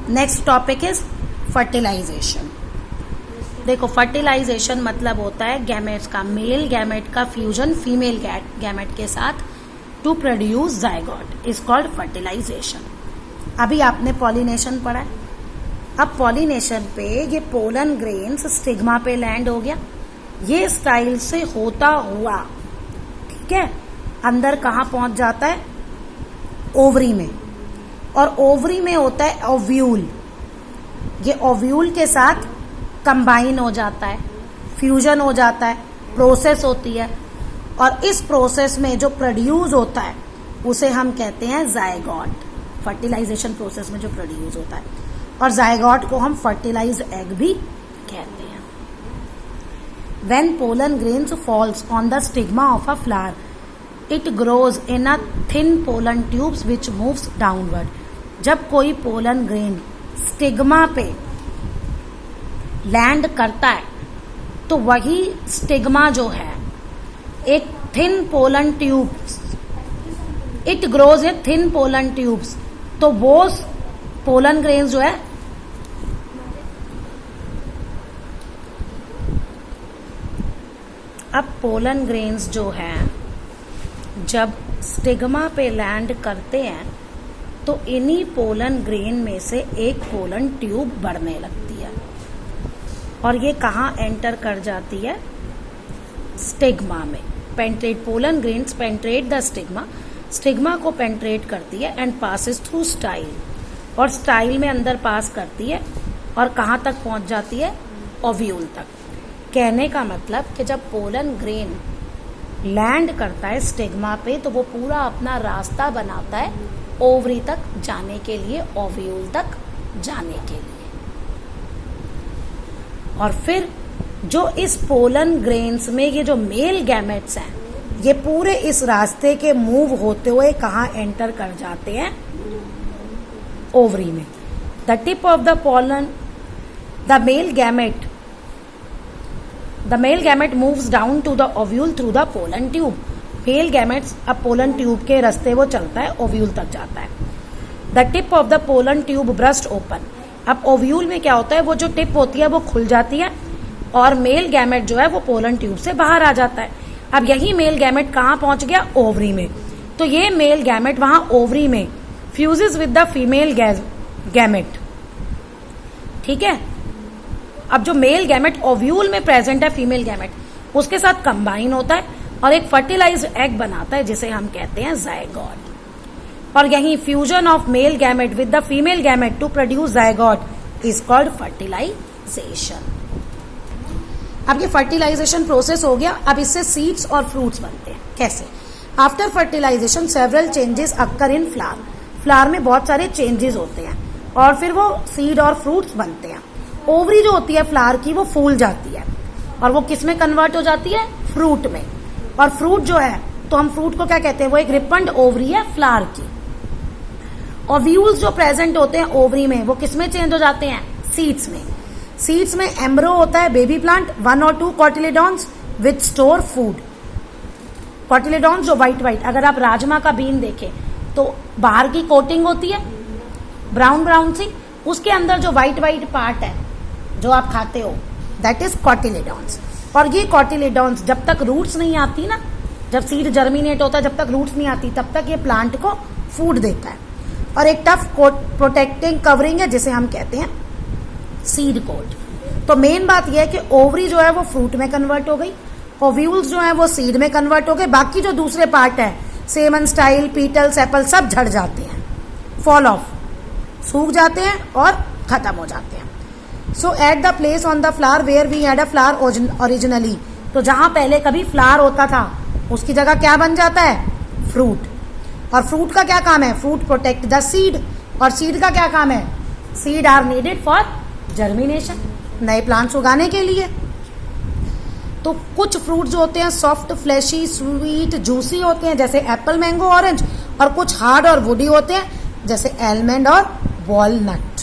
Next topic is fertilisation. देखो, fertilisation मतलब होता है गैमेट्स का, मेल गैमेट का फ्यूजन फीमेल गैमेट के साथ to produce zygote is called fertilisation. अभी आपने पॉलिनेशन पढ़ा है। अब पॉलिनेशन पे ये पोलन ग्रेन्स स्टिग्मा पे लैंड हो गया, ये स्टाइल से होता हुआ, ठीक है, अंदर कहाँ पहुंच जाता है? ओवरी में। और ओवरी में होता है ओव्यूल। ये ओव्यूल के साथ कंबाइन हो जाता है, फ्यूजन हो जाता है, प्रोसेस होती है, और इस प्रोसेस में जो प्रोड्यूस होता है उसे हम कहते हैं जायगोट। फर्टिलाइजेशन प्रोसेस में जो प्रोड्यूस होता है, और जायगोट को हम फर्टिलाइज एग भी कहते हैं। When pollen grains falls on the stigma of a flower, it grows in a thin pollen tubes which moves downward. जब कोई पोलन ग्रेन स्टिग्मा पे लैंड करता है तो वही स्टिग्मा जो है एक thin pollen tubes, it grows a thin pollen tubes, तो वो पोलन ग्रेन्स जो है अब पोलन ग्रेन्स जो हैं जब स्टिग्मा पे लैंड करते हैं तो इन्हीं पोलन ग्रेन में से एक पोलन ट्यूब बढ़ने लगती है, और ये कहाँ एंटर कर जाती है? स्टिग्मा में। Penetrate, pollen grains penetrate the stigma, stigma को पेंट्रेट करती है एंड पासिस थ्रू स्टाइल, और स्टाइल में अंदर पास करती है, और कहाँ तक पहुंच जाती है? ओव्यूल तक। कहने का मतलब कि जब पोलन ग्रेन लैंड करता है स्टिग्मा पे तो वो पूरा अपना रास्ता बनाता है ओवरी तक जाने के लिए, ओव्यूल तक जाने के लिए। और फिर जो इस पोलन ग्रेन्स में ये जो मेल गैमेट्स हैं, ये पूरे इस रास्ते के मूव होते हुए कहाँ एंटर कर जाते हैं? ओवरी में। The tip of the pollen, the male gamete moves down to the ovule through the pollen tube. Male gametes अब पोलन ट्यूब के रास्ते वो चलता है, ओव्यूल तक जाता है। The tip of the pollen tube burst open. अब ओव्यूल में क्या होता है? वो जो टिप होती है वो खुल जाती है, और मेल गैमेट जो है वो पोलन ट्यूब से बाहर आ जाता है। अब यही मेल गैमेट कहाँ पहुंच गया? ओवरी में। तो ये मेल गैमेट वहां ओवरी में fuses with the female gamete, ठीक है। अब जो मेल गैमेट ओव्यूल में प्रेजेंट है, फीमेल गैमेट, उसके साथ कंबाइन होता है और एक फर्टिलाइज्ड एग बनाता है जिसे हम कहते हैं जायगोट। और यही fusion of male gamete with the female gamete to produce zygote is called fertilisation. अब ये फर्टिलाइजेशन प्रोसेस हो गया। अब इससे सीड्स और फ्रूट्स बनते हैं। कैसे? After fertilisation several changes occur in flower. Flower में बहुत सारे चेंजेस होते हैं और फिर वो सीड और फ्रूट्स बनते हैं। ओवरी जो होती है फ्लावर की वो फूल जाती है और वो किस में कन्वर्ट हो जाती है? फ्रूट में। और फ्रूट जो है, तो हम फ्रूट को क्या कहते हैं? वो एक रिपन्ड ओवरी है फ्लावर की। ओव्यूल्स जो प्रेजेंट होते हैं ओवरी में वो किस में चेंज हो जाते हैं? सीड्स में। सीड्स में एम्ब्रो होता है, बेबी प्लांट, 1 और 2 कॉटिलेडॉन्स विच स्टोर फूड। कॉटिलेडॉन्स जो व्हाइट, अगर आप राजमा का बीन देखें तो बाहर की कोटिंग होती है ब्राउन ब्राउन सी, उसके अंदर जो व्हाइट पार्ट है जो आप खाते हो, दैट इज कॉटिलेडॉन्स। और ये कॉटिलेडॉन्स जब तक रूट्स नहीं आती ना, जब सीड जर्मिनेट होता है, जब तक रूट्स नहीं आती तब तक ये प्लांट को फूड देता है। और एक टफ प्रोटेक्टिंग कवरिंग है जिसे हम कहते हैं सीड कोट। तो मेन बात यह है कि ओवरी जो है वो फ्रूट में कन्वर्ट हो गई, ओव्यूल्स जो है वो सीड में कन्वर्ट हो गए, बाकी जो दूसरे पार्ट है सेमन, स्टाइल, पीटल, सेपल सब झड़ जाते हैं, फॉल ऑफ, सूख जाते हैं और खत्म हो जाते हैं। So at the place on the flower where we had a flower originally, तो जहां पहले कभी फ्लावर होता था उसकी जगह क्या बन जाता है? फ्रूट। और फ्रूट का क्या काम है? Fruit protect the seed. और सीड का क्या काम है? Seed are needed for germination, नए प्लांट्स उगाने के लिए। तो कुछ फ्रूट जो होते हैं सॉफ्ट, फ्लैशी, स्वीट, जूसी होते हैं जैसे एप्पल, मैंगो, ऑरेंज, और कुछ हार्ड और वुडी होते हैं जैसे एलमंड और वॉलनट।